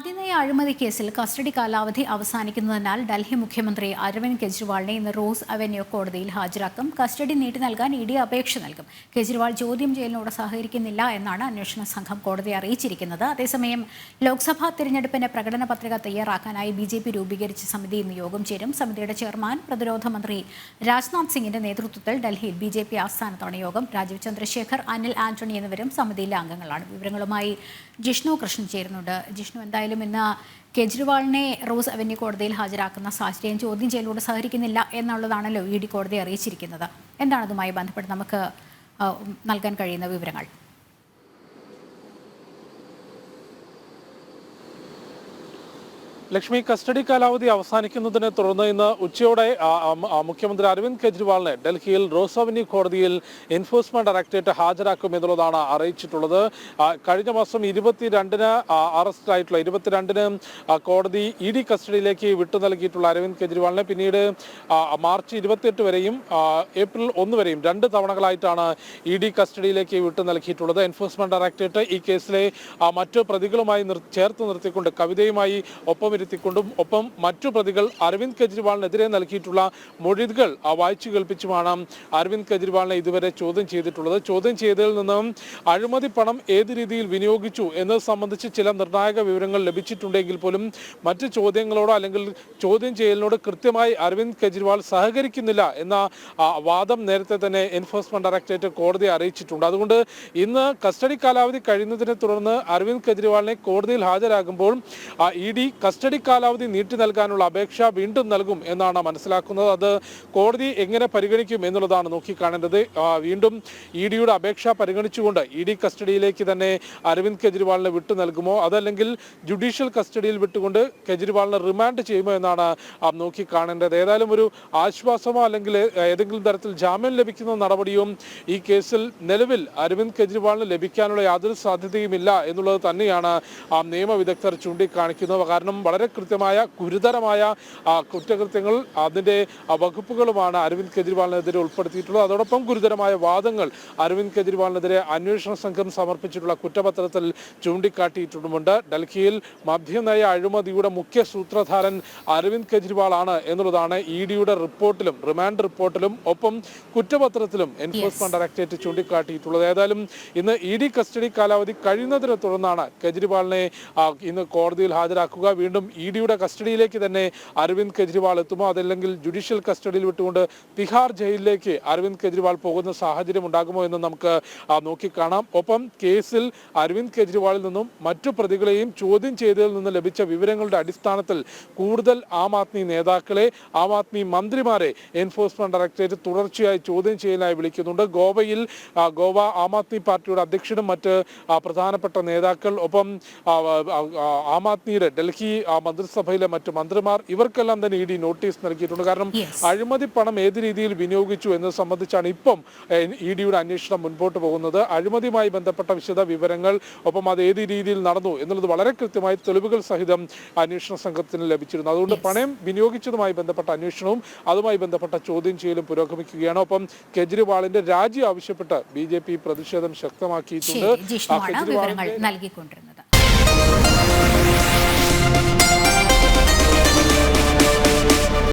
മദ്യനയ അഴിമതി കേസിൽ കസ്റ്റഡി കാലാവധി അവസാനിക്കുന്നതിനാൽ ഡൽഹി മുഖ്യമന്ത്രി അരവിന്ദ് കെജ്രിവാളിനെ ഇന്ന് റോസ് അവന്യൂ കോടതിയിൽ ഹാജരാക്കും. കസ്റ്റഡി നീട്ടി നൽകാൻ ഇഡി അപേക്ഷ നൽകും. കെജ്രിവാൾ ചോദ്യം ചെയ്യലിനോട് സഹകരിക്കുന്നില്ല എന്നാണ് അന്വേഷണ സംഘം കോടതിയെ അറിയിച്ചിരിക്കുന്നത്. അതേസമയം ലോക്സഭാ തിരഞ്ഞെടുപ്പിന് പ്രകടന പത്രിക തയ്യാറാക്കാനായി BJP രൂപീകരിച്ച സമിതി ഇന്ന് യോഗം ചേരും. സമിതിയുടെ ചെയർമാൻ പ്രതിരോധ മന്ത്രി രാജ്നാഥ് സിംഗിന്റെ നേതൃത്വത്തിൽ ഡൽഹിയിൽ BJP ആസ്ഥാനത്താണ് യോഗം. രാജീവ് ചന്ദ്രശേഖർ, അനിൽ ആന്റണി എന്നിവരും സമിതിയിലെ അംഗങ്ങളാണ്. വിവരങ്ങളുമായി ജിഷ്ണു കൃഷ്ണൻ ചേരുന്നുണ്ട്. ജിഷ്ണു, എന്തായാലും ഇന്ന് കെജ്രിവാളിനെ റോസ് അവന്യൂ കോടതിയിൽ ഹാജരാക്കുന്ന സാഹചര്യം ചോദ്യം ചെയ്യലിലൂടെ സഹകരിക്കുന്നില്ല എന്നുള്ളതാണല്ലോ ED കോടതിയെ അറിയിച്ചിരിക്കുന്നത്. എന്താണ് അതുമായി ബന്ധപ്പെട്ട് നമുക്ക് നൽകാൻ കഴിയുന്ന വിവരങ്ങൾ? ലക്ഷ്മി, കസ്റ്റഡി കാലാവധി അവസാനിക്കുന്നതിനെ തുടർന്ന് ഇന്ന് ഉച്ചയോടെ മുഖ്യമന്ത്രി അരവിന്ദ് കെജ്രിവാളിനെ ഡൽഹിയിൽ റോസ് അവന്യൂ കോടതിയിൽ എൻഫോഴ്സ്മെന്റ് ഡയറക്ടറേറ്റ് ഹാജരാക്കും എന്നുള്ളതാണ് അറിയിച്ചിട്ടുള്ളത്. കഴിഞ്ഞ മാസം 22-ന് അറസ്റ്റിലായിട്ടുള്ള 22-ന് കോടതി ED കസ്റ്റഡിയിലേക്ക് വിട്ടു നൽകിയിട്ടുള്ള അരവിന്ദ് കെജ്രിവാളിനെ പിന്നീട് മാർച്ച് 28 വരെയും ഏപ്രിൽ 1 വരെയും 2 തവണകളായിട്ടാണ് ED കസ്റ്റഡിയിലേക്ക് വിട്ടു നൽകിയിട്ടുള്ളത്. എൻഫോഴ്സ്മെന്റ് ഡയറക്ടറേറ്റ് ഈ കേസിലെ മറ്റു പ്രതികളുമായി ചേർത്ത് നിർത്തിക്കൊണ്ട് കവിതയുമായി ഒപ്പം മറ്റു പ്രതികൾ അരവിന്ദ് കെജ്രിവാളിനെതിരെ നൽകിയിട്ടുള്ള മൊഴികൾ വായിച്ചു കേൾപ്പിച്ചുമാണ് അരവിന്ദ് കെജ്രിവാളിനെ ഇതുവരെ ചോദ്യം ചെയ്തിട്ടുള്ളത്. ചോദ്യം ചെയ്തതിൽ നിന്നും അഴിമതി പണം ഏത് രീതിയിൽ വിനിയോഗിച്ചു എന്നത് സംബന്ധിച്ച് ചില നിർണായക വിവരങ്ങൾ ലഭിച്ചിട്ടുണ്ടെങ്കിൽ പോലും മറ്റ് ചോദ്യങ്ങളോടോ അല്ലെങ്കിൽ ചോദ്യം ചെയ്യലിനോട് കൃത്യമായി അരവിന്ദ് കെജ്രിവാൾ സഹകരിക്കുന്നില്ല എന്ന വാദം നേരത്തെ തന്നെ എൻഫോഴ്സ്മെന്റ് ഡയറക്ടറേറ്റ് കോടതിയെ അറിയിച്ചിട്ടുണ്ട്. അതുകൊണ്ട് ഇന്ന് കസ്റ്റഡി കാലാവധി കഴിയുന്നതിനെ തുടർന്ന് അരവിന്ദ് കെജ്രിവാളിനെ കോടതിയിൽ ഹാജരാകുമ്പോൾ ED കസ്റ്റഡി കാലാവധി നീട്ടി നൽകാനുള്ള അപേക്ഷ വീണ്ടും നൽകും എന്നാണ് മനസ്സിലാക്കുന്നത്. അത് കോടതി എങ്ങനെ പരിഗണിക്കും എന്നുള്ളതാണ് നോക്കിക്കാണേണ്ടത്. വീണ്ടും EDയുടെ അപേക്ഷ പരിഗണിച്ചുകൊണ്ട് ED കസ്റ്റഡിയിലേക്ക് തന്നെ അരവിന്ദ് കെജ്രിവാളിനെ വിട്ടു നൽകുമോ, അതല്ലെങ്കിൽ ജുഡീഷ്യൽ കസ്റ്റഡിയിൽ വിട്ടുകൊണ്ട് കെജ്രിവാളിനെ റിമാൻഡ് ചെയ്യുമോ എന്നാണ് നോക്കിക്കാണേണ്ടത്. ഏതായാലും ഒരു ആശ്വാസമോ അല്ലെങ്കിൽ ഏതെങ്കിലും തരത്തിൽ ജാമ്യം ലഭിക്കുന്ന നടപടിയും ഈ കേസിൽ നിലവിൽ അരവിന്ദ് കെജ്രിവാളിന് ലഭിക്കാനുള്ള യാതൊരു സാധ്യതയുമില്ല എന്നുള്ളത് തന്നെയാണ് നിയമവിദഗ്ധർ ചൂണ്ടിക്കാണിക്കുന്നത്. കാരണം വളരെ കൃത്യമായ ഗുരുതരമായ കുറ്റകൃത്യങ്ങൾ അതിൻ്റെ വകുപ്പുകളുമാണ് അരവിന്ദ് കെജ്രിവാളിനെതിരെ ഉൾപ്പെടുത്തിയിട്ടുള്ളത്. അതോടൊപ്പം ഗുരുതരമായ വാദങ്ങൾ അരവിന്ദ് കെജ്രിവാളിനെതിരെ അന്വേഷണ സംഘം സമർപ്പിച്ചിട്ടുള്ള കുറ്റപത്രത്തിൽ ചൂണ്ടിക്കാട്ടിയിട്ടുമുണ്ട്. ഡൽഹിയിൽ മദ്യനയ അഴിമതിയുടെ മുഖ്യ സൂത്രധാരൻ അരവിന്ദ് കെജ്രിവാളാണ് എന്നുള്ളതാണ് EDയുടെ റിപ്പോർട്ടിലും റിമാൻഡ് റിപ്പോർട്ടിലും ഒപ്പം കുറ്റപത്രത്തിലും എൻഫോഴ്സ്മെന്റ് ഡയറക്ടറേറ്റ് ചൂണ്ടിക്കാട്ടിയിട്ടുള്ളത്. ഏതായാലും ഇന്ന് ED കസ്റ്റഡി കാലാവധി കഴിയുന്നതിനെ തുടർന്നാണ് കെജ്രിവാളിനെ ഇന്ന് കോടതിയിൽ ഹാജരാക്കുക. വീണ്ടും EDയുടെ കസ്റ്റഡിയിലേക്ക് തന്നെ അരവിന്ദ് കെജ്രിവാൾ എത്തുമോ, അതല്ലെങ്കിൽ ജുഡീഷ്യൽ കസ്റ്റഡിയിൽ വിട്ടുകൊണ്ട് തിഹാർ ജയിലിലേക്ക് അരവിന്ദ് കെജ്രിവാൾ പോകുന്ന സാഹചര്യം ഉണ്ടാകുമോ എന്ന് നമുക്ക് നോക്കിക്കാണാം. ഒപ്പം കേസിൽ അരവിന്ദ് കെജ്രിവാളിൽ നിന്നും മറ്റു പ്രതികളെയും ചോദ്യം ചെയ്തതിൽ നിന്ന് ലഭിച്ച വിവരങ്ങളുടെ അടിസ്ഥാനത്തിൽ കൂടുതൽ ആം ആദ്മി നേതാക്കളെ, ആം ആദ്മി മന്ത്രിമാരെ എൻഫോഴ്സ്മെന്റ് ഡയറക്ടറേറ്റ് തുടർച്ചയായി ചോദ്യം ചെയ്യലായി വിളിക്കുന്നുണ്ട്. ഗോവയിൽ ഗോവ ആം ആദ്മി പാർട്ടിയുടെ അധ്യക്ഷനും മറ്റ് പ്രധാനപ്പെട്ട നേതാക്കൾ, ഒപ്പം ആം ആദ്മിയുടെ ഡൽഹി മന്ത്രിസഭയിലെ മറ്റു മന്ത്രിമാർ, ഇവർക്കെല്ലാം തന്നെ ED നോട്ടീസ് നൽകിയിട്ടുണ്ട്. കാരണം അഴിമതി പണം ഏത് രീതിയിൽ വിനിയോഗിച്ചു എന്നത് സംബന്ധിച്ചാണ് ഇപ്പം EDയുടെ അന്വേഷണം മുൻപോട്ട് പോകുന്നത്. അഴിമതിയുമായി ബന്ധപ്പെട്ട വിശദ വിവരങ്ങൾ, ഒപ്പം അത് ഏത് രീതിയിൽ നടന്നു എന്നുള്ളത് വളരെ കൃത്യമായി തെളിവുകൾ സഹിതം അന്വേഷണ സംഘത്തിന് ലഭിച്ചിരുന്നു. അതുകൊണ്ട് പണം വിനിയോഗിച്ചതുമായി ബന്ധപ്പെട്ട അന്വേഷണവും അതുമായി ബന്ധപ്പെട്ട ചോദ്യം ചെയ്യലും പുരോഗമിക്കുകയാണ്. ഒപ്പം കെജ്രിവാളിന്റെ രാജി ആവശ്യപ്പെട്ട് BJP പ്രതിഷേധം ശക്തമാക്കിയിട്ടുണ്ട്. നൽകിക്കൊണ്ടിരുന്നത്